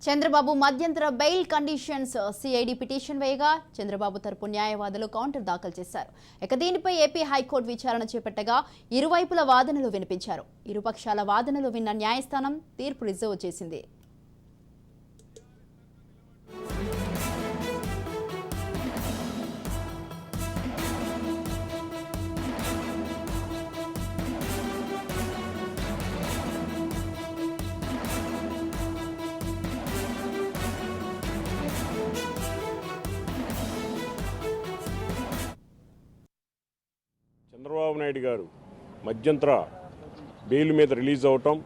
చంద్రబాబు మధ్యంతర bail conditions CID petition వేయగా చంద్రబాబు తరపు న్యాయవాదులు కౌంటర్ దాఖలు చేశారు. ఇక దీనిపై ఏపీ హైకోర్టు విచారణ చేపట్టగా ఇరువైపుల వాదనలు వినిపించారు. ఇరుపక్షాల వాదనలు విన్న న్యాయస్థానం తీర్పు రిజర్వ్ చేసింది. చంద్రబాబు నాయుడు గారు మధ్యంతర బెయిల్ మీద రిలీజ్ అవటం,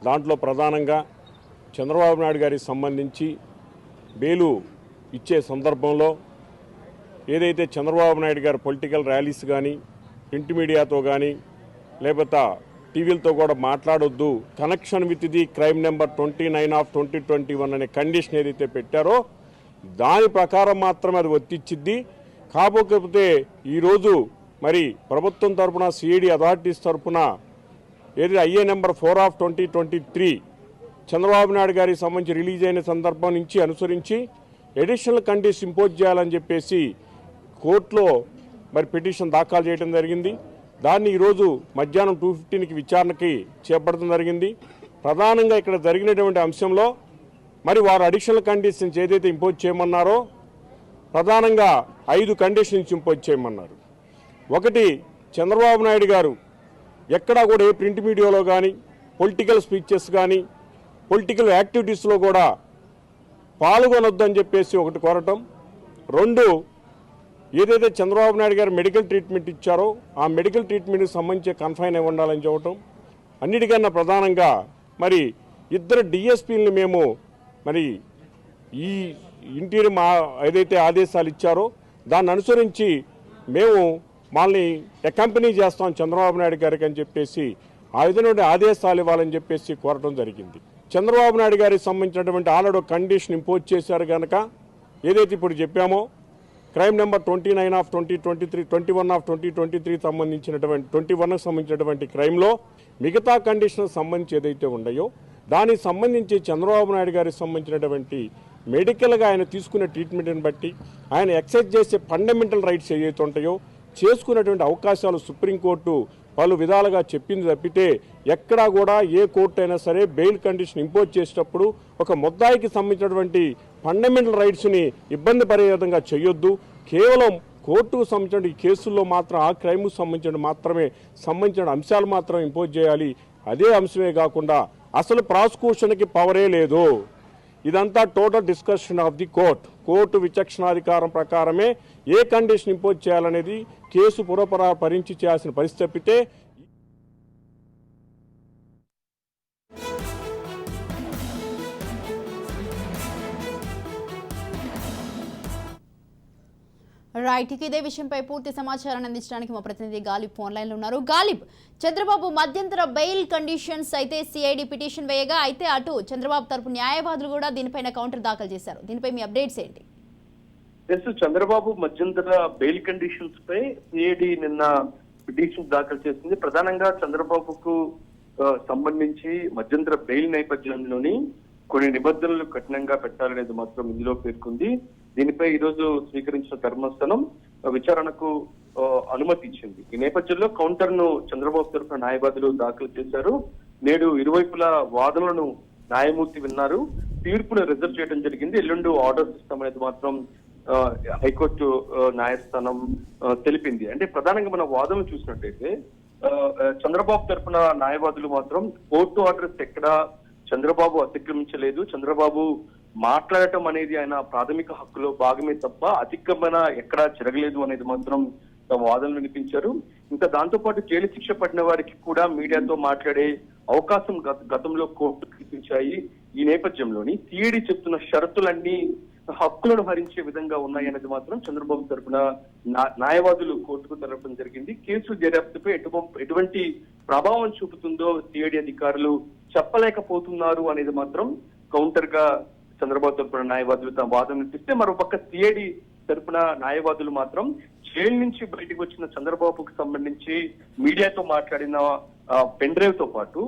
దాంట్లో ప్రధానంగా చంద్రబాబు నాయుడు గారికి సంబంధించి బెయిలు ఇచ్చే సందర్భంలో ఏదైతే చంద్రబాబు నాయుడు గారు పొలిటికల్ ర్యాలీస్ కానీ ప్రింట్ మీడియాతో కానీ లేకపోతే టీవీలతో కూడా మాట్లాడొద్దు, connection with the crime number 29/2021 అనే కండిషన్ ఏదైతే పెట్టారో దాని ప్రకారం మాత్రమే అది వర్తించిద్ది. కాకపోతే ఈరోజు మరి ప్రభుత్వం తరఫున సిఐడి అథారిటీస్ తరఫున ఏదైతే ఐఏ నెంబర్ 4/2023 చంద్రబాబు నాయుడు గారికి సంబంధించి రిలీజ్ అయిన సందర్భం నుంచి అనుసరించి అడిషనల్ కండిషన్ ఇంపోజ్ చేయాలని చెప్పేసి కోర్టులో మరి పిటిషన్ దాఖలు చేయడం జరిగింది. దాన్ని ఈరోజు మధ్యాహ్నం 2:15కి విచారణకి చేపట్టడం జరిగింది. ప్రధానంగా ఇక్కడ జరిగినటువంటి అంశంలో మరి వారు అడిషనల్ కండిషన్స్ ఏదైతే ఇంపోజ్ చేయమన్నారో ప్రధానంగా 5 కండిషన్స్ ఇంపోజ్ చేయమన్నారు. ఒకటి, చంద్రబాబు నాయుడు గారు ఎక్కడా కూడా ఏ ప్రింట్ మీడియాలో కానీ పొలిటికల్ స్పీచెస్ కానీ పొలిటికల్ యాక్టివిటీస్లో కూడా పాల్గొనొద్దని చెప్పేసి ఒకటి కోరటం. 2, ఏదైతే చంద్రబాబు నాయుడు గారు మెడికల్ ట్రీట్మెంట్ ఇచ్చారో ఆ మెడికల్ ట్రీట్మెంట్కి సంబంధించి కన్ఫైన్ అయి ఉండాలని చెప్పటం. అన్నిటికన్నా ప్రధానంగా మరి 2 డిఎస్పీలని మేము మరి ఈ ఇంటీరియర్ ఏదైతే ఆదేశాలు ఇచ్చారో దాన్ని అనుసరించి మేము వాళ్ళని అకంపెనీ చేస్తాం చంద్రబాబు నాయుడు గారికి అని చెప్పేసి ఆ విధంగా ఆదేశాలు ఇవ్వాలని చెప్పేసి కోరటం జరిగింది. చంద్రబాబు నాయుడు గారికి సంబంధించినటువంటి ఆల్రెడీ కండిషన్ ఇంపోజ్ చేశారు కనుక ఏదైతే ఇప్పుడు చెప్పామో క్రైమ్ నెంబర్ 29/2023 21/2023 సంబంధించినటువంటి 21కి సంబంధించినటువంటి క్రైమ్లో మిగతా కండిషన్కి సంబంధించి ఏదైతే ఉన్నాయో దానికి సంబంధించి చంద్రబాబు నాయుడు గారికి సంబంధించినటువంటి మెడికల్గా ఆయన తీసుకునే ట్రీట్మెంట్ని బట్టి ఆయన ఎక్సర్సైజ్ చేసే ఫండమెంటల్ రైట్స్ ఏవైతే ఉంటాయో చేసుకునేటువంటి అవకాశాలు సుప్రీంకోర్టు పలు విధాలుగా చెప్పింది తప్పితే ఎక్కడా కూడా ఏ కోర్టు అయినా సరే బెయిల్ కండిషన్ ఇంపోజ్ చేసేటప్పుడు ఒక ముద్దాయికి సంబంధించినటువంటి ఫండమెంటల్ రైట్స్ని ఇబ్బంది పడే విధంగా చేయొద్దు. కేవలం కోర్టుకు సంబంధించిన కేసుల్లో మాత్రం ఆ క్రైమ్కు సంబంధించిన అంశాలు మాత్రం ఇంపోజ్ చేయాలి. అదే అంశమే కాకుండా అసలు ప్రాసిక్యూషన్కి పవరే లేదు. ఇదంతా total discussion of the court విచక్షణాధికారం ప్రకారమే ఏ కండిషన్ ఇంపోజ్ చేయాలనేది కేసు పురపరించి చేయాల్సిన పరిస్థితి తప్పితే రైట్. ఇదే విషయంపై పూర్తి సమాచారాన్ని అందించడానికి మా ప్రతినిధి గాలిబ్ ఫోన్ లైన్లో ఉన్నారు. గాలిబ్, చంద్రబాబు మధ్యంతర బెయిల్ కండిషన్స్ అయితే సిఐడి పిటిషన్ వేయగా అయితే అటు చంద్రబాబు తరపు న్యాయవాదులు కూడా దీనిపైన కౌంటర్ దాఖలు చేశారు. దీనిపై మీ అప్డేట్స్ ఏంటి? చంద్రబాబు మధ్యంతర బెయిల్ కండిషన్స్ పై సిఐడి నిన్న పిటిషన్ దాఖలు చేసింది. ప్రధానంగా చంద్రబాబుకు సంబంధించి మధ్యంతర బెయిల్ నేపథ్యంలోని కొన్ని నిబంధనలు కఠినంగా పెట్టాలనేది మాత్రం ఇందులో పేర్కొంది. దీనిపై ఈరోజు స్వీకరించిన ధర్మాసనం విచారణకు అనుమతి ఇచ్చింది. ఈ నేపథ్యంలో కౌంటర్ ను చంద్రబాబు తరఫున న్యాయవాదులు దాఖలు చేశారు. నేడు ఇరువైపుల వాదనలను న్యాయమూర్తి విన్నారు. తీర్పును రిజర్వ్ చేయడం జరిగింది. ఎల్లుండి ఆర్డర్స్ ఇస్తామనేది మాత్రం హైకోర్టు న్యాయస్థానం తెలిపింది. అంటే ప్రధానంగా మన వాదనలు చూసినట్టయితే చంద్రబాబు తరఫున న్యాయవాదులు మాత్రం కోర్టు ఆర్డర్స్ ఎక్కడా చంద్రబాబు అతిక్రమించలేదు, చంద్రబాబు మాట్లాడటం అనేది ఆయన ప్రాథమిక హక్కులో భాగమే తప్ప అతిక్రమణ ఎక్కడా జరగలేదు అనేది మాత్రం తమ వాదనలు వినిపించారు. ఇంకా దాంతో పాటు జైలు శిక్ష పడిన వారికి కూడా మీడియాతో మాట్లాడే అవకాశం గతంలో కోర్టు కల్పించాయి. ఈ నేపథ్యంలోని సిఐడి చెప్తున్న షరతులన్నీ హక్కులను హరించే విధంగా ఉన్నాయనేది మాత్రం చంద్రబాబు తరఫున న్యాయవాదులు కోర్టుకు తెలపడం జరిగింది. కేసు దర్యాప్తుపై ఎటువంటి ప్రభావం చూపుతుందో సిఐడి అధికారులు చెప్పలేకపోతున్నారు అనేది మాత్రం కౌంటర్ గా చంద్రబాబు తరఫున న్యాయవాదులు తమ వాదన వినిపిస్తే, మరోపక్క సిఐడి తరఫున న్యాయవాదులు మాత్రం జైలు నుంచి బయటకు వచ్చిన చంద్రబాబుకు సంబంధించి మీడియాతో మాట్లాడిన పెన్ డ్రైవ్ తో పాటు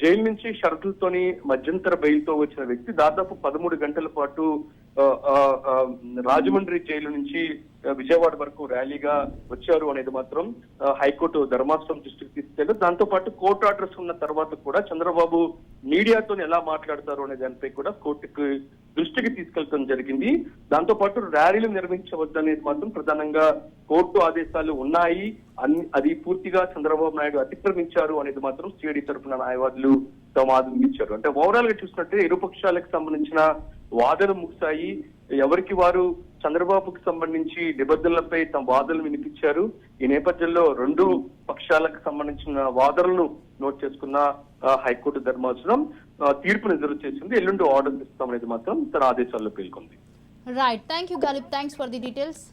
జైలు నుంచి షరతులతోని మధ్యంతర బెయిల్ తో వచ్చిన వ్యక్తి దాదాపు 13 గంటల పాటు రాజమండ్రి జైలు నుంచి విజయవాడ వరకు ర్యాలీగా వచ్చారు అనేది మాత్రం హైకోర్టు ధర్మాసనం దృష్టికి తీసుకెళ్లారు. దాంతో పాటు కోర్టు ఆర్డర్స్ ఉన్న తర్వాత కూడా చంద్రబాబు మీడియాతో ఎలా మాట్లాడతారు అనే దానిపై కూడా కోర్టుకు దృష్టికి తీసుకెళ్లడం జరిగింది. దాంతో పాటు ర్యాలీలు నిర్వహించవద్దనేది మాత్రం ప్రధానంగా కోర్టు ఆదేశాలు ఉన్నాయి, అది పూర్తిగా చంద్రబాబు నాయుడు అతిక్రమించారు అనేది మాత్రం సిఐడి తరఫున న్యాయవాదులు తమ వాదనలు ఇచ్చారు. అంటే ఓవరాల్ గా చూసినట్టే ఇరుపక్షాలకు సంబంధించిన వాదనలు ముగిశాయి. ఎవరికి వారు చంద్రబాబుకు సంబంధించి నిబంధనలపై తమ వాదనలు వినిపించారు. ఈ నేపథ్యంలో రెండు పక్షాలకు సంబంధించిన వాదనలను నోట్ చేసుకున్న హైకోర్టు ధర్మాసనం తీర్పును ఎదురు చేసింది. ఎల్లుండి ఆర్డర్ ఇస్తామనేది మాత్రం తన ఆదేశాల్లో పేర్కొంది. Right, thank you Ghalib, thanks for the details.